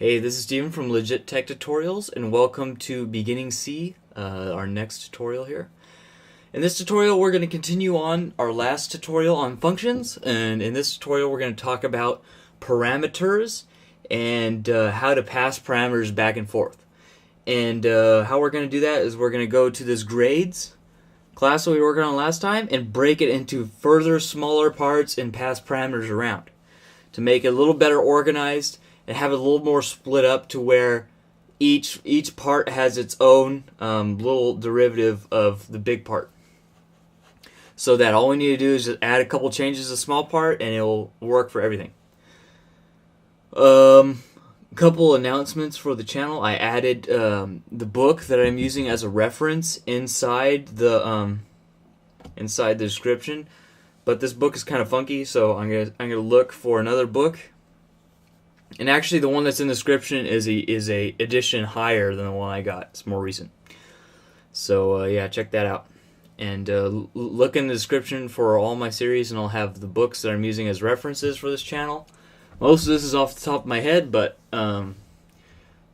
Hey, this is Steven from LegitTechTutorials, and welcome to Beginning C, our next tutorial here. In this tutorial, we're going to continue on our last tutorial on functions, and in this tutorial, we're going to talk about parameters and how to pass parameters back and forth. And how we're going to do that is we're going to go to this grades class that we worked on last time and break it into further smaller parts and pass parameters around to make it a little better organized and have it a little more split up to where each part has its own little derivative of the big part. So that all we need to do is just add a couple changes to the small part and it will work for everything. Couple announcements for the channel. I added the book that I'm using as a reference inside the description, but this book is kind of funky, so I'm gonna look for another book. And actually, the one that's in the description is a edition higher than the one I got. It's more recent. So yeah, check that out. And look in the description for all my series, and I'll have the books that I'm using as references for this channel. Most of this is off the top of my head, but some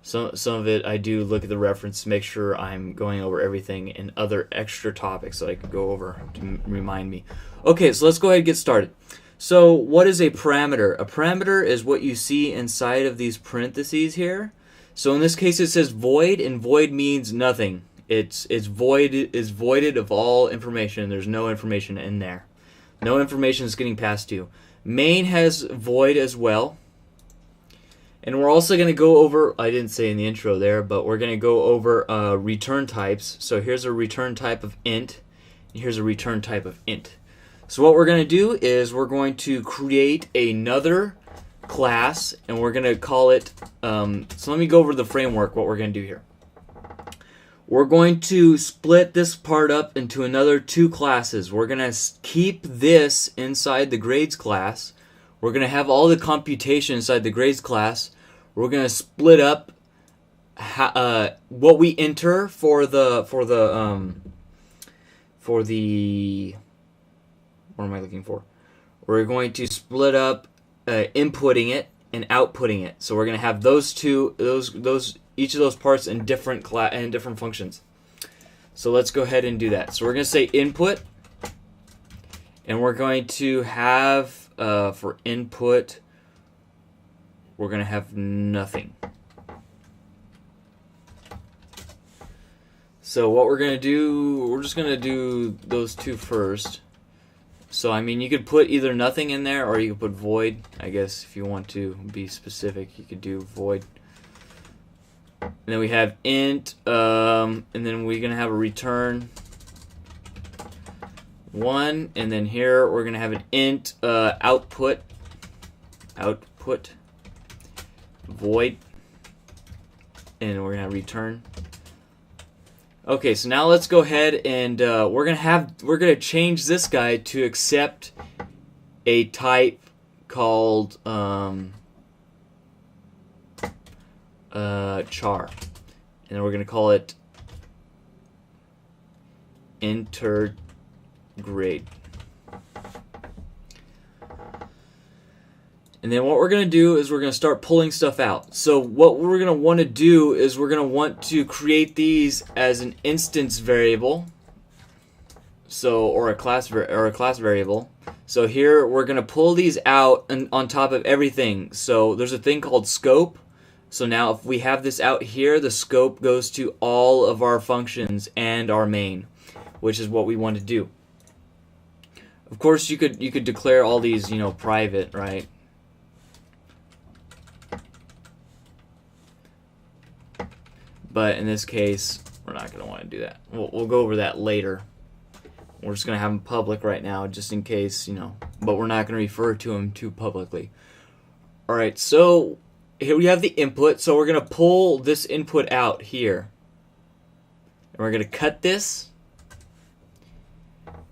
of it I do look at the reference to make sure I'm going over everything and other extra topics that I could go over to remind me. Okay, so let's go ahead and get started. So what is a parameter? A parameter is what you see inside of these parentheses here. So in this case it says void, and void means nothing. It's voided of all information. There's no information in there. No information is getting passed to you. Main has void as well. And we're also going to go over, I didn't say in the intro there, but we're going to go over return types. So here's a return type of int, and here's a return type of int. So what we're going to do is we're going to create another class, and we're going to call it, so let me go over the framework, what we're going to do here. We're going to split this part up into another two classes. We're going to keep this inside the grades class. We're going to have all the computation inside the grades class. We're going to split up what we enter for the what am I looking for? We're going to split up inputting it and outputting it. So we're going to have those two, each of those parts in different functions. So let's go ahead and do that. So we're going to say input, and we're going to have for input, we're going to have nothing. So what we're going to do, we're just going to do those two first. So, I mean, you could put either nothing in there or you could put void. I guess if you want to be specific, you could do void. And then we have int, and then we're going to have a return 1. And then here we're going to have an int output void. And we're going to have return. Okay, so now let's go ahead and we're gonna change this guy to accept a type called char, and then we're gonna call it intergrade. And then what we're going to do is we're going to start pulling stuff out. So what we're going to want to do is we're going to want to create these as an instance variable. So or a class variable. So here we're going to pull these out and on top of everything. So there's a thing called scope. So now if we have this out here, the scope goes to all of our functions and our main, which is what we want to do. Of course you could declare all these, private, right? But in this case, we're not going to want to do that. We'll go over that later. We're just going to have them public right now, just in case, but we're not going to refer to them too publicly. Alright, so here we have the input. So we're going to pull this input out here. And we're going to cut this.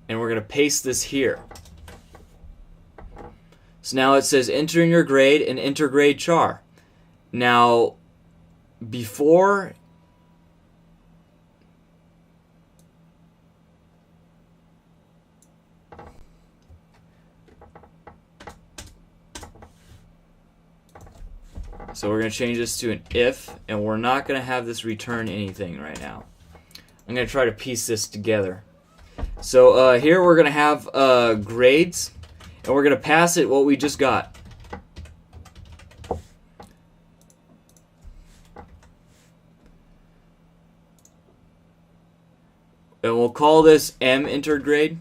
And we're going to paste this here. So now it says enter in your grade and enter grade char. Now, before So we're going to change this to an if, and we're not going to have this return anything right now. I'm going to try to piece this together. So here we're going to have grades, and we're going to pass it what we just got. And we'll call this M entered grade.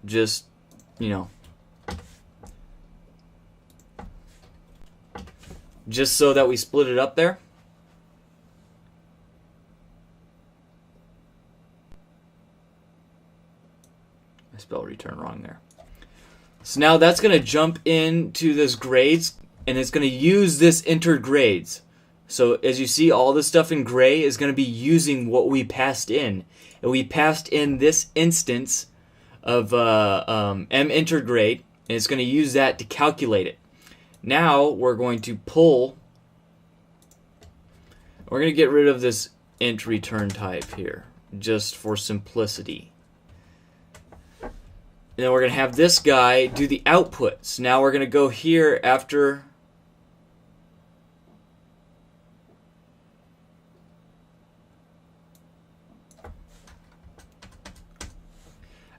Just, you know, just so that we split it up there. I spelled return wrong there. So now that's going to jump into this grades, and it's going to use this entered grades. So as you see, all this stuff in gray is going to be using what we passed in. And we passed in this instance of M entered grade, and it's going to use that to calculate it. Now we're going to pull. We're going to get rid of this int return type here, just for simplicity. And then we're going to have this guy do the outputs. Now we're going to go here after.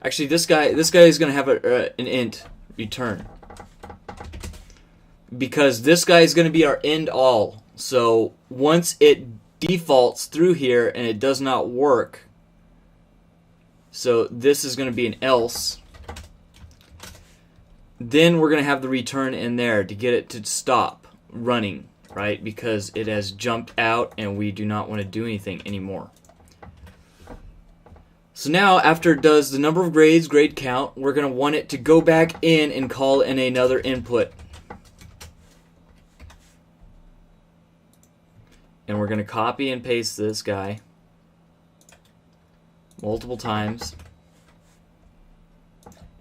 Actually, this guy is going to have an int return, because this guy is going to be our end all. So once it defaults through here and it does not work, so this is going to be an else. Then we're going to have the return in there to get it to stop running, right? Because it has jumped out and we do not want to do anything anymore. So now, after it does the number of grades, grade count, we're going to want it to go back in and call in another input. And we're going to copy and paste this guy multiple times.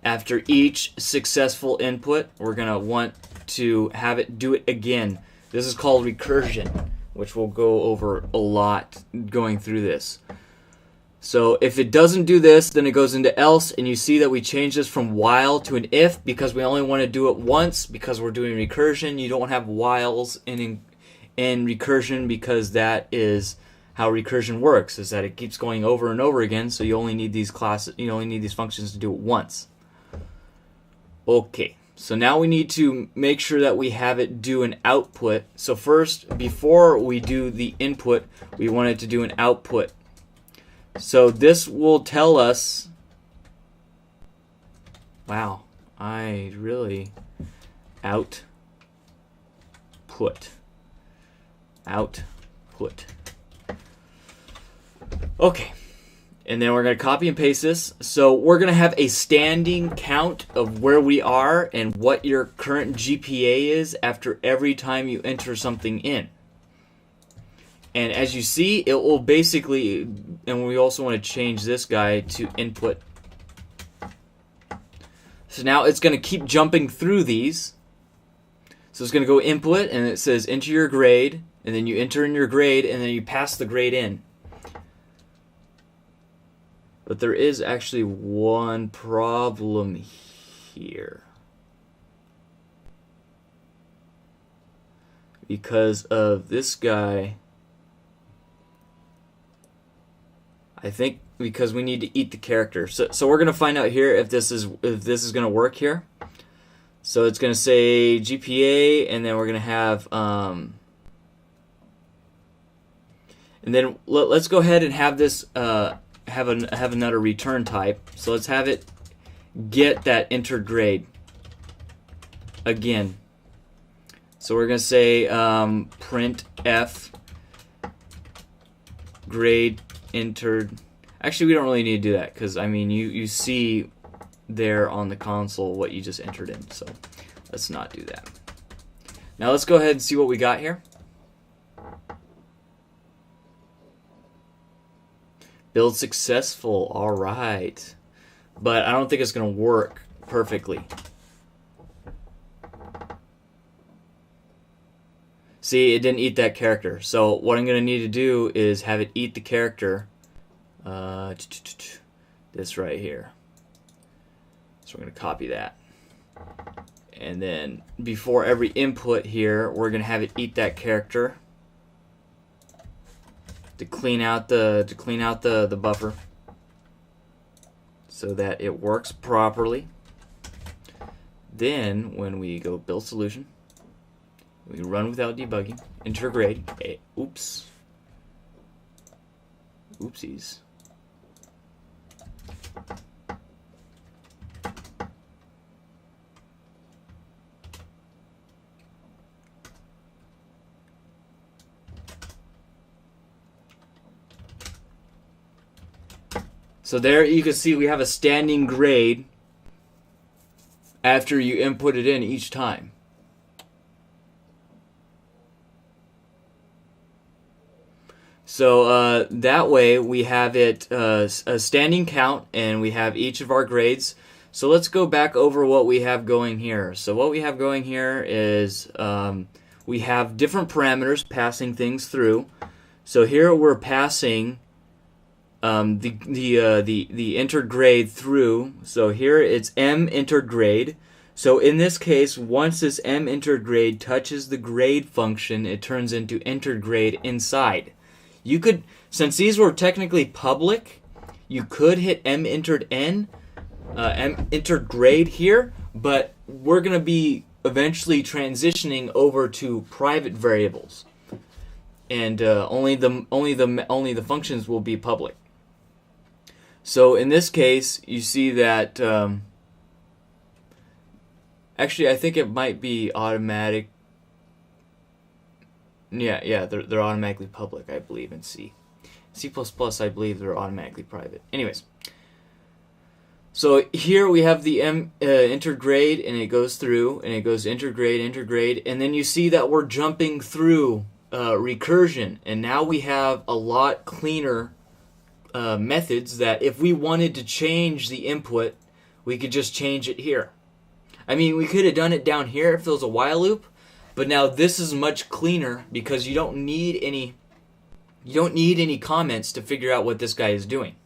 After each successful input, we're going to want to have it do it again. This is called recursion, which we'll go over a lot going through this. So if it doesn't do this, then it goes into else, and you see that we changed this from while to an if because we only want to do it once because we're doing recursion. You don't have whiles in recursion because that is how recursion works, is that it keeps going over and over again, so you only need these classes, you only need these functions to do it once. Okay, so now we need to make sure that we have it do an output. So first, before we do the input, we want it to do an output. So this will tell us, wow, I really output. Okay, and then we're going to copy and paste this. So we're going to have a standing count of where we are and what your current GPA is after every time you enter something in. And as you see, it will basically, and we also want to change this guy to input. So now it's going to keep jumping through these. So it's going to go input, and it says enter your grade, and then you enter in your grade, and then you pass the grade in. But there is actually one problem here. Because of this guy, I think because we need to eat the character. So we're going to find out here if this is going to work here. So it's going to say GPA, and then we're going to have and then let's go ahead and have this have another return type. So let's have it get that entered grade again. So we're going to say print f grade entered. Actually, we don't really need to do that because I mean you see there on the console what you just entered in. So let's not do that. Now let's go ahead and see what we got here. Build successful. All right, but I don't think it's going to work perfectly. See, it didn't eat that character. So what I'm going to need to do is have it eat the character. This right here. So we're going to copy that. And then before every input here, we're gonna have it eat that character to clean out the buffer so that it works properly. Then when we go build solution, we run without debugging, enter grade. Oops. Oopsies. So there you can see we have a standing grade after you input it in each time. So that way we have it a standing count and we have each of our grades. So let's go back over what we have going here. So what we have going here is we have different parameters passing things through. So here we're passing the entered grade through. So here it's M entered grade. So in this case, once this M entered grade touches the grade function, it turns into entered grade inside. You could, since these were technically public, you could hit M entered M entered grade here, but we're gonna be eventually transitioning over to private variables, and only the functions will be public. So in this case, you see that actually I think it might be automatic. Yeah, they're automatically public, I believe, in C. C++, I believe they're automatically private. Anyways, so here we have the M entered grade, and it goes through, and it goes entered grade, and then you see that we're jumping through recursion, and now we have a lot cleaner methods that if we wanted to change the input, we could just change it here. I mean, we could have done it down here if there was a while loop, but now this is much cleaner because you don't need any comments to figure out what this guy is doing.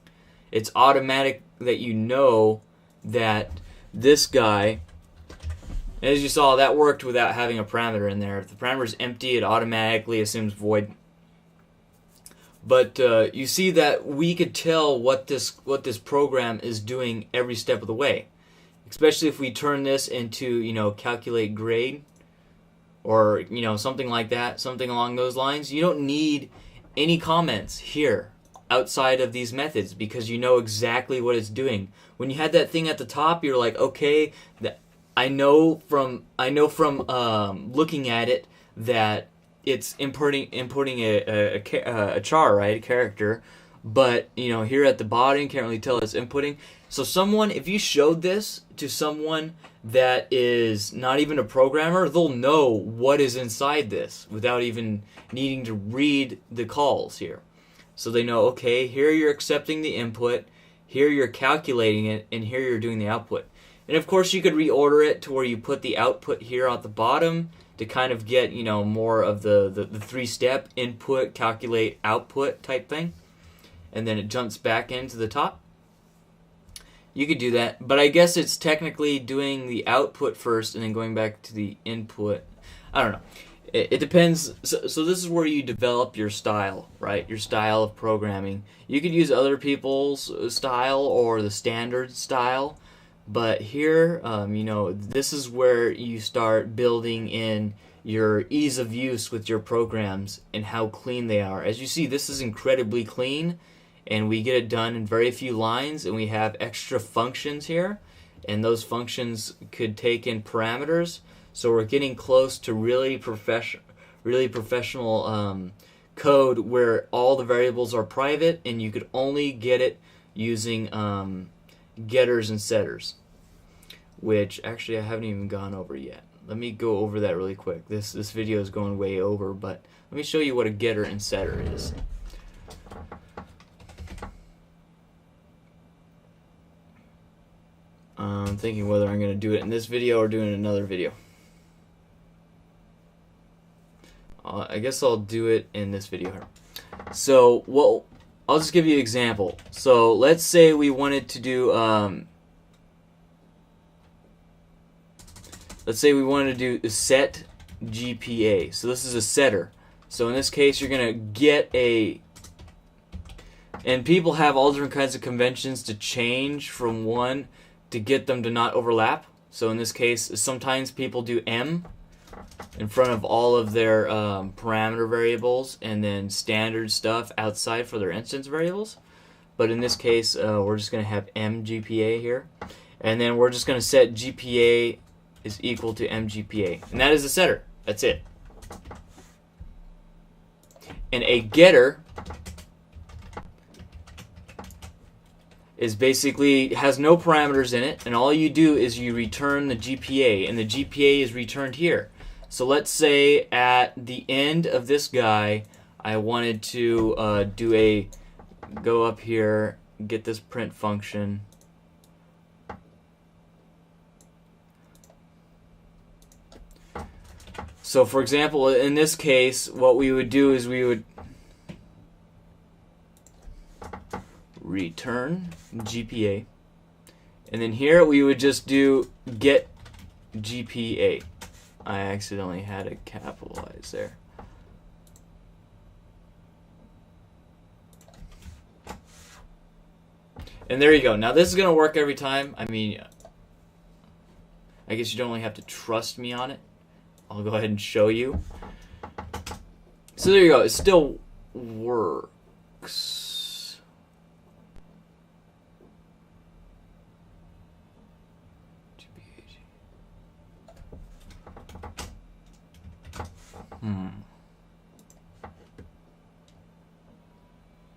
It's automatic that you know that this guy, as you saw, that worked without having a parameter in there. If the parameter is empty, it automatically assumes void. But you see that we could tell what this program is doing every step of the way, especially if we turn this into calculate grade, or something like that, something along those lines. You don't need any comments here outside of these methods because you know exactly what it's doing. When you had that thing at the top, you're like, okay, I know from looking at it that it's importing a char, right, a character, but here at the bottom you can't really tell it's inputting. So if you showed this to someone that is not even a programmer, they'll know what is inside this without even needing to read the calls here. So they know, okay, here you're accepting the input, here you're calculating it, and here you're doing the output. And of course you could reorder it to where you put the output here at the bottom to kind of get more of the three-step input, calculate, output type thing. And then it jumps back into the top. You could do that, but I guess it's technically doing the output first and then going back to the input. I don't know. It depends. So this is where you develop your style, right? Your style of programming. You could use other people's style or the standard style, but here, this is where you start building in your ease of use with your programs and how clean they are. As you see, this is incredibly clean. And we get it done in very few lines, and we have extra functions here, and those functions could take in parameters. So we're getting close to really professional code where all the variables are private, and you could only get it using getters and setters, which actually I haven't even gone over yet. Let me go over that really quick. This video is going way over, but let me show you what a getter and setter is. I'm thinking whether I'm going to do it in this video or do it in another video. I guess I'll do it in this video here. So, well, I'll just give you an example. So, let's say we wanted to do let's say we wanted to do set GPA. So this is a setter. So in this case, you're going to get a, and people have all different kinds of conventions to change from one to get them to not overlap. So in this case, sometimes people do M in front of all of their parameter variables and then standard stuff outside for their instance variables. But in this case, we're just going to have MGPA here. And then we're just going to set GPA is equal to MGPA. And that is a setter. That's it. And a getter is basically has no parameters in it, and all you do is you return the GPA, and the GPA is returned here. So let's say at the end of this guy, I wanted to go up here, get this print function. So for example, in this case, what we would do is we would return GPA, and then here we would just do get GPA. I accidentally had it capitalized there. And there you go. Now this is going to work every time. I mean, I guess you don't really have to trust me on it. I'll go ahead and show you. So there you go. It still works.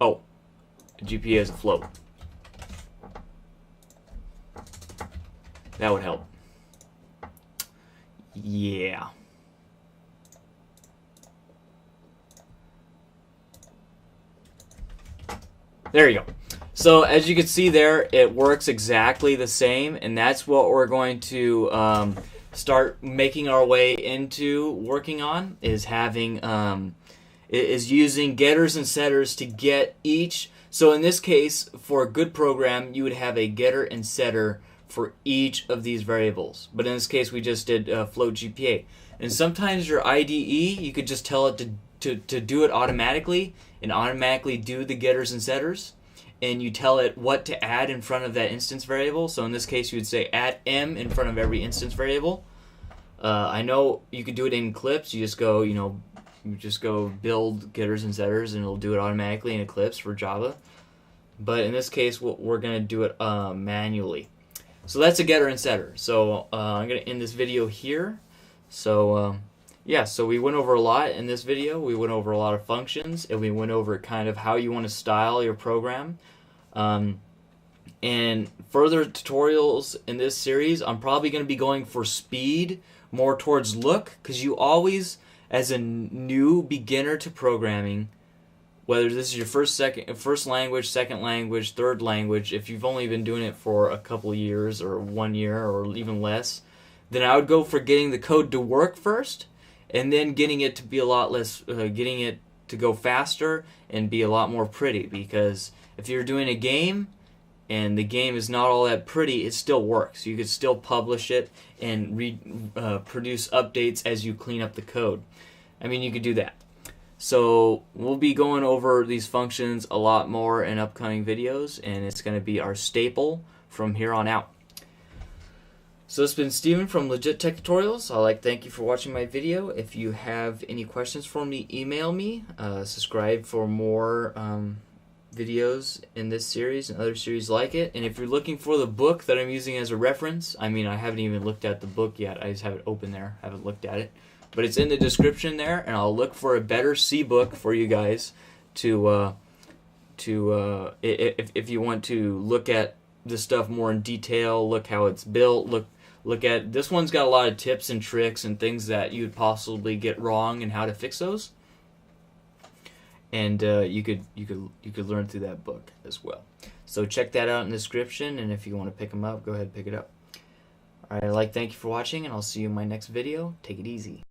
Oh, GPA is a float. That would help. Yeah. There you go. So as you can see there, it works exactly the same, and that's what we're going to start making our way into working on, is having is using getters and setters to get each. So in this case, for a good program, you would have a getter and setter for each of these variables. But in this case, we just did float GPA. And sometimes your IDE, you could just tell it to do it automatically and automatically do the getters and setters. And you tell it what to add in front of that instance variable. So in this case, you would say add M in front of every instance variable. I know you could do it in Eclipse. You just go, you just go build getters and setters, and it'll do it automatically in Eclipse for Java. But in this case, we're going to do it manually. So that's a getter and setter. So I'm going to end this video here. So yeah, so we went over a lot in this video. We went over a lot of functions, and we went over kind of how you want to style your program. And further tutorials in this series, I'm probably going to be going for speed, more towards look, because you always, as a new beginner to programming, whether this is your first language, second language, third language, if you've only been doing it for a couple of years or 1 year or even less, then I would go for getting the code to work first, and then getting it to be a lot less, getting it to go faster and be a lot more pretty. Because if you're doing a game and the game is not all that pretty, it still works. You could still publish it and produce updates as you clean up the code. I mean, you could do that. So we'll be going over these functions a lot more in upcoming videos, and it's going to be our staple from here on out. So it's been Steven from LegitTechTutorials. I'd like to thank you for watching my video. If you have any questions for me, email me. Subscribe for more videos in this series and other series like it. And if you're looking for the book that I'm using as a reference, I mean, I haven't even looked at the book yet. I just have it open there. I haven't looked at it. But it's in the description there, and I'll look for a better C book for you guys if you want to look at this stuff more in detail, look how it's built, look at this one's got a lot of tips and tricks and things that you'd possibly get wrong and how to fix those. And you could learn through that book as well. So check that out in the description, and if you want to pick them up, go ahead and pick it up. Alright, I'd like to thank you for watching, and I'll see you in my next video. Take it easy.